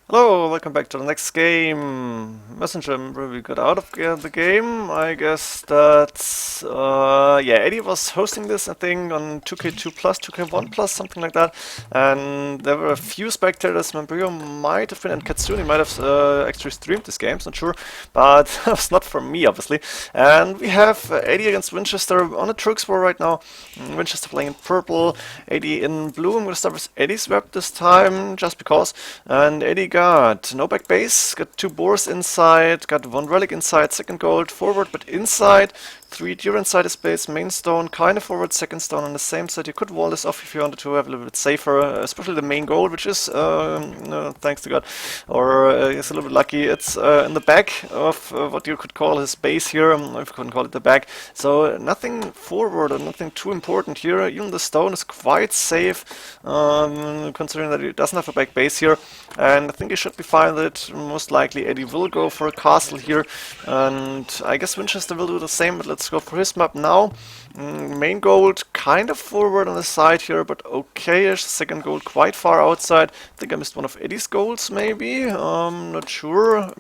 Hello, welcome back to the next game. Messenger we got out of the game. I guess that's yeah, Eddie was hosting this, I think, on 2K2 plus, 2K1 plus, something like that. And there were a few spectators. Membrio might have been, and Katsuni might have actually streamed this game, not sure, but that was not for me, obviously. And we have Eddie against Vinchester on a Turks war right now. Vinchester playing in purple, Eddie in blue. I'm gonna start with Eddie's web this time, just because. And Eddie got no back base, got two boars inside, got one relic inside, second gold forward but inside, three deer inside his base, main stone, kind of forward, second stone on the same side. You could wall this off if you wanted to have a little bit safer, especially the main gold, which is, thanks to God, or is a little bit lucky. It's in the back of what you could call his base here, if you couldn't call it the back. So nothing forward or nothing too important here. Even the stone is quite safe, considering that he doesn't have a back base here. And I think he should be fine with it. Most likely Eddie will go for a castle here, and I guess Vinchester will do the same, but let's go for his map now. Main gold kind of forward on the side here, but okay-ish. Second gold quite far outside. I think I missed one of Eddie's golds, maybe. Not sure.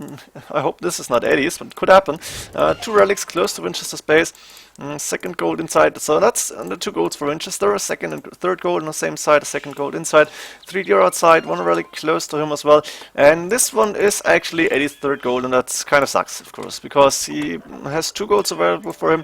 I hope this is not Eddie's, but it could happen. Two relics close to Winchester's base. Second gold inside, so that's the two golds for Vinchester. A second and third gold on the same side, a second gold inside, three deer outside, one relic close to him as well. And this one is actually Eddie's third gold, and that kind of sucks, of course, because he has two golds available for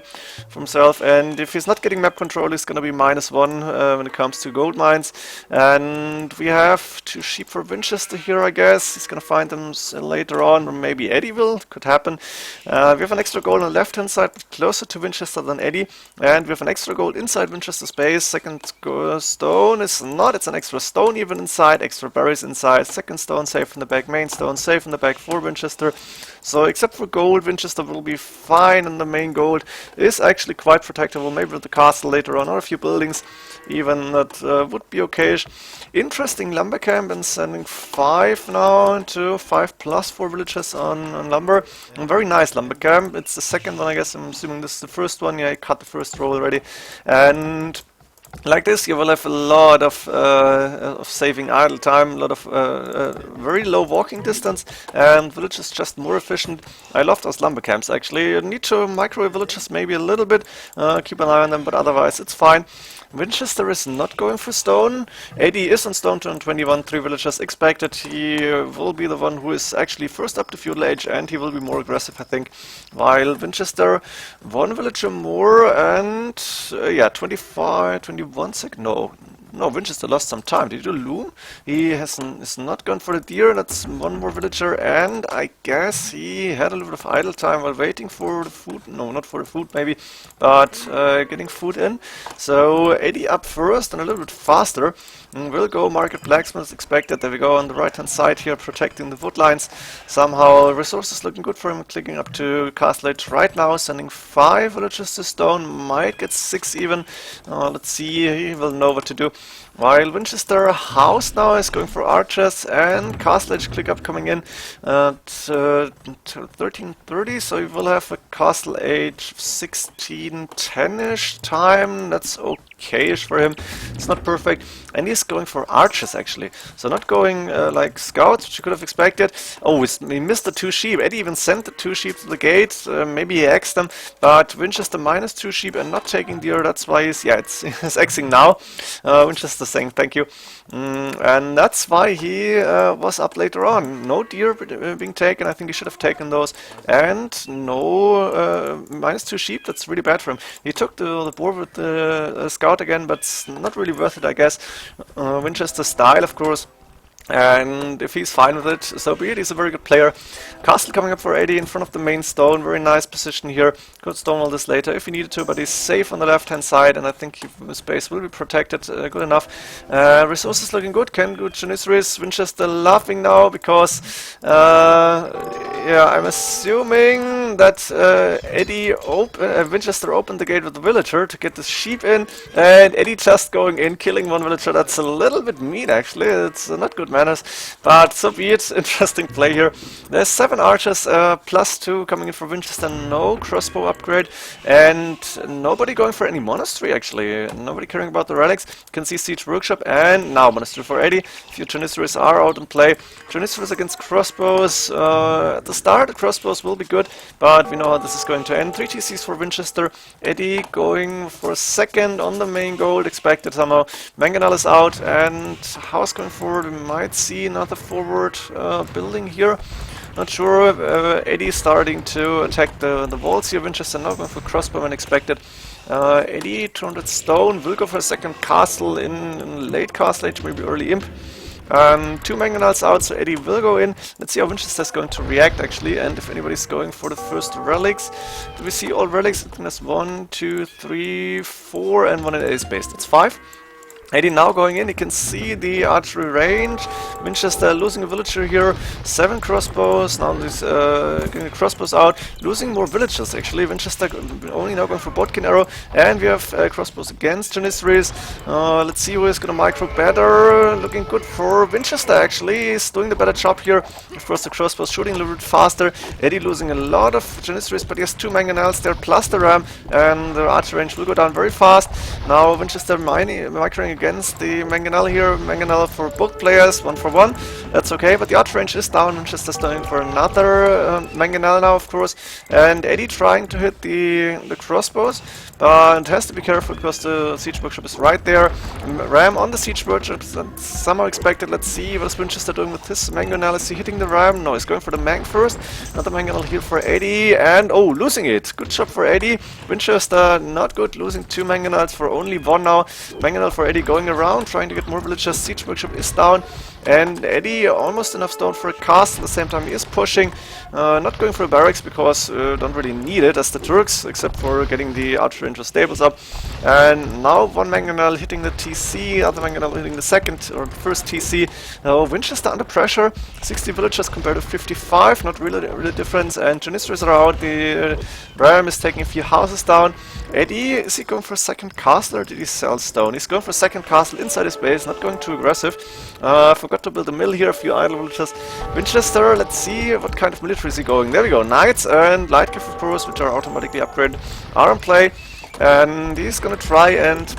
himself, and if he's not getting map control, he's gonna be -1 when it comes to gold mines. And we have two sheep for Vinchester here, I guess. He's gonna find them later on, or maybe Eddie will, could happen. We have an extra gold on the left hand side, closer to Vinchester than Eddie, and we have an extra gold inside Winchester's base. Second stone is not, it's an extra stone even inside, extra berries inside, second stone safe in the back, main stone safe in the back for Winchester. So except for gold, Winchester will be fine, and the main gold is actually quite protectable, maybe with the castle later on, or a few buildings even, that would be okay-ish. Interesting lumber camp, and sending 5 now to 5+ for villages on lumber. A very nice lumber camp. It's the second one, I guess. I'm assuming this is the first one. Yeah, I cut the first row already. And like this, you will have a lot of saving idle time, a lot of very low walking distance, and villages just more efficient. I love those lumber camps, actually. You need to microwave villages maybe a little bit, keep an eye on them, but otherwise it's fine. Winchester is not going for stone. Edie is on stone turn 21, 3 villagers expected. He will be the one who is actually first up to feudal age, and he will be more aggressive, I think. While Winchester, one villager more, and yeah, 25, 21 sec. No, Winchester lost some time. Did he do loom? He is not gone for the deer. That's one more villager, and I guess he had a little bit of idle time while waiting for the food. No, not for the food, maybe, but getting food in. So Eddie up first and a little bit faster. Will go market blacksmith as expected. There we go on the right hand side here, protecting the wood lines. Somehow resources looking good for him. Clicking up to castle age right now, sending 5 villagers to stone. Might get 6 even. Let's see. He will know what to do. While Winchester house now is going for archers, and castle age click up coming in at 13:30, so we will have a castle age 16:10-ish time. That's okay-ish for him. It's not perfect, and he's going for archers actually, so not going like scouts, which you could have expected. Oh, he missed the 2 sheep. Eddie even sent the 2 sheep to the gate. Maybe he axed them, but Winchester -2 sheep and not taking deer. That's why he's he's axing now. Winchester saying thank you, and that's why he was up later on. No deer being taken. I think he should have taken those, and no -2 sheep. That's really bad for him. He took the boar with the scout again, but it's not really worth it, I guess. Winchester style, of course. And if he's fine with it, so be it. He's a very good player. Castle coming up for 80 in front of the main stone. Very nice position here. Could stonewall this later if he needed to, but he's safe on the left hand side, and I think his base will be protected good enough. Resources looking good. Can do Jannies. Winchester laughing now because yeah, I'm assuming time that Vinchester opened the gate with the villager to get the sheep in, and Edie just going in, killing one villager. That's a little bit mean actually, it's not good manners, but so be it. Interesting play here. There's 7 archers, +2 coming in for Vinchester, no crossbow upgrade, and nobody going for any monastery actually, nobody caring about the relics. You can see siege workshop, and now monastery for Edie. A few Janissaries are out in play. Janissaries against crossbows. At the start, the crossbows will be good, but we know how this is going to end. 3 TCs for Vinchester. Edie going for a second on the main gold, expected somehow. Mangonel is out, and House going forward. We might see another forward building here. Not sure. Edie starting to attack the walls here. Vinchester now going for crossbow when expected. Edie, 200 stone, will go for a second castle in late castle age, maybe early imp. 2 mangonels out, so Edie will go in. Let's see how Vinchester is going to react actually, and if anybody's going for the first relics. Do we see all relics? I think there's 1, 2, 3, 4, and 1 in Eddie's base. That's 5. Edie now going in, you can see the archery range. Vinchester losing a villager here, 7 crossbows, now he's getting the crossbows out, losing more villagers actually. Vinchester only now going for Bodkin arrow, and we have crossbows against Janissaries. Let's see who is going to micro better. Looking good for Vinchester actually, he's doing the better job here. Of course the crossbows shooting a little bit faster. Eddie losing a lot of Janissaries, but he has 2 mangonels there plus the ram, and the archery range will go down very fast. Now Vinchester microing against the Mangonel here. Mangonel for both players, 1 for 1. That's okay, but the archer range is down. Vinchester's going for another Mangonel now, of course. And Edie trying to hit the crossbows, but has to be careful because the siege workshop is right there. Ram on the siege workshop, that's somehow expected. Let's see what is Vinchester doing with his Mangonel. Is he hitting the ram? No, he's going for the Mang first. Another Mangonel here for Edie, and oh, losing it. Good job for Edie. Vinchester not good, losing 2 Mangonels for only 1 now. Mangonel for Edie going around, trying to get more villagers. Siege workshop is down, and Edie almost enough stone for a castle. At the same time he is pushing, not going for a barracks because don't really need it as the Turks, except for getting the archer ranger stables up. And now 1 Mangonel hitting the TC, other Mangonel hitting the second or first TC. Now Vinchester under pressure, 60 villagers compared to 55, not really difference, and Janissaries are out. The Ram is taking a few houses down. Edie, is he going for a second castle or did he sell stone? He's going for a second castle inside his base, not going too aggressive. Forgot to build a mill here, a few idle villagers. Vinchester, let's see what kind of military is he going. There we go, Knights and Light Cav of course, which are automatically upgraded, are in play. And he's gonna try and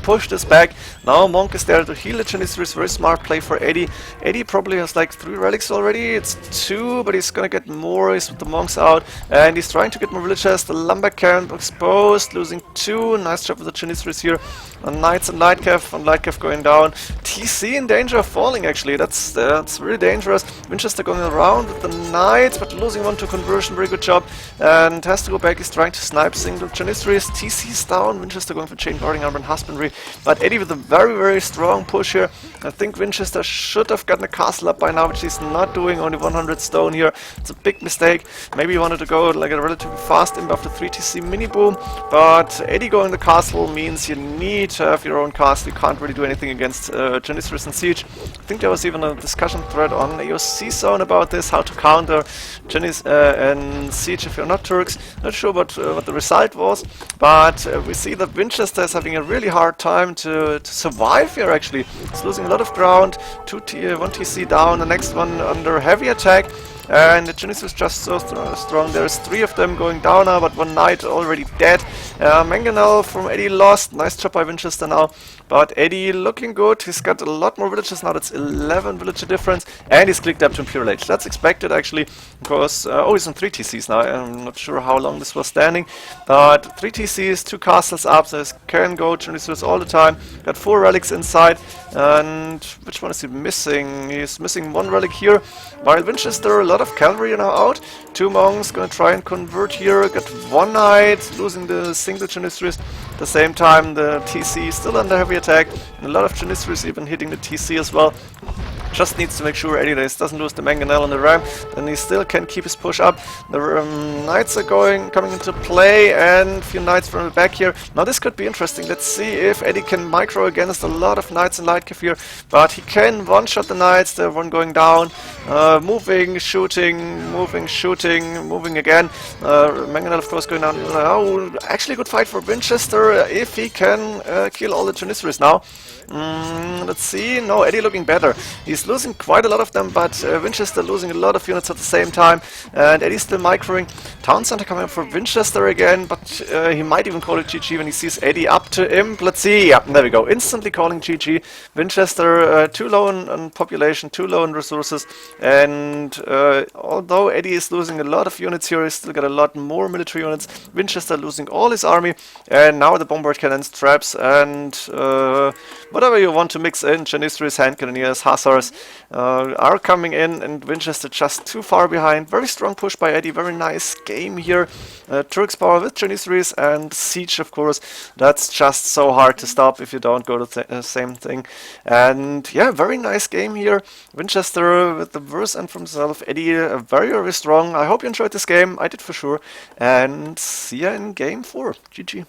push this back. Now Monk is there to heal the Janissaries. Very smart play for Edie. Edie probably has like 3 relics already. It's 2, but he's gonna get more. He's with the monks out, and he's trying to get more villagers. The lumber camp exposed, losing 2. Nice job with the Janissaries here. On Knights and Light Cav going down. TC in danger of falling actually. That's really dangerous. Vinchester going around with the Knights, but losing 1 to conversion. Very good job. And has to go back. He's trying to snipe single Janissaries. TC's down. Vinchester going for chain guarding armor and husbandry. But Edie with a very strong push here. I think Vinchester should have gotten a castle up by now, which he's not doing. Only 100 stone here. It's a big mistake. Maybe he wanted to go like a relatively fast imp after 3 TC mini boom. But Edie going the castle means you need to have your own castle. You can't really do anything against Janissaries and Siege. I think there was even a discussion thread on AOC Zone about this, how to counter Jannies and Siege if you're not Turks. Not sure what the result was, but we see that Vinchester is having a really hard time to survive here actually. He's losing a lot of ground, 1 TC down, the next one under heavy attack. And the Janissaries is just so strong. There's 3 of them going down now, but 1 knight already dead. Mangonel from Edie lost. Nice job by Vinchester now. But Edie looking good. He's got a lot more villagers now. That's 11 villager difference. And he's clicked up to Imperial Age. That's expected actually. Because, he's on 3 TCs now. I'm not sure how long this was standing. But 3 TCs, 2 castles up. So he can go Janissaries all the time. Got 4 relics inside. And which one is he missing? He's missing 1 relic here. While Vinchester, a lot of cavalry are now out. 2 monks gonna try and convert here. Got 1 knight, losing the single Janissaries. At the same time, the TC still under heavy attack. And a lot of Janissaries even hitting the TC as well. just needs to make sure Edie doesn't lose the mangonel on the ram, then he still can keep his push up. The knights are coming into play, and a few knights from the back here. Now this could be interesting. Let's see if Edie can micro against a lot of knights in light here, but he can one-shot the knights, the one going down, moving, shooting, moving again. Mangonel of course going down. Oh, actually good fight for Vinchester if he can kill all the Janissaries now. Let's see. No, Edie looking better. He's losing quite a lot of them, but Vinchester losing a lot of units at the same time. And Eddie's still microing. Town Center coming up for Vinchester again, but he might even call it GG when he sees Eddie up to him. Let's see. Yeah, there we go. Instantly calling GG. Vinchester too low in population, too low in resources. And although Eddie is losing a lot of units here, he's still got a lot more military units. Vinchester losing all his army. And now the bombard cannons, traps, and whatever you want to mix in, Janissaries, hand cannoneers, hussars are coming in, and Vinchester just too far behind. Very strong push by Edie, very nice game here. Turks power with Janissaries and siege, of course. That's just so hard to stop if you don't go to the same thing. And yeah, very nice game here. Vinchester with the verse and from himself. Edie very, very strong. I hope you enjoyed this game. I did for sure. And see ya in game 4. GG.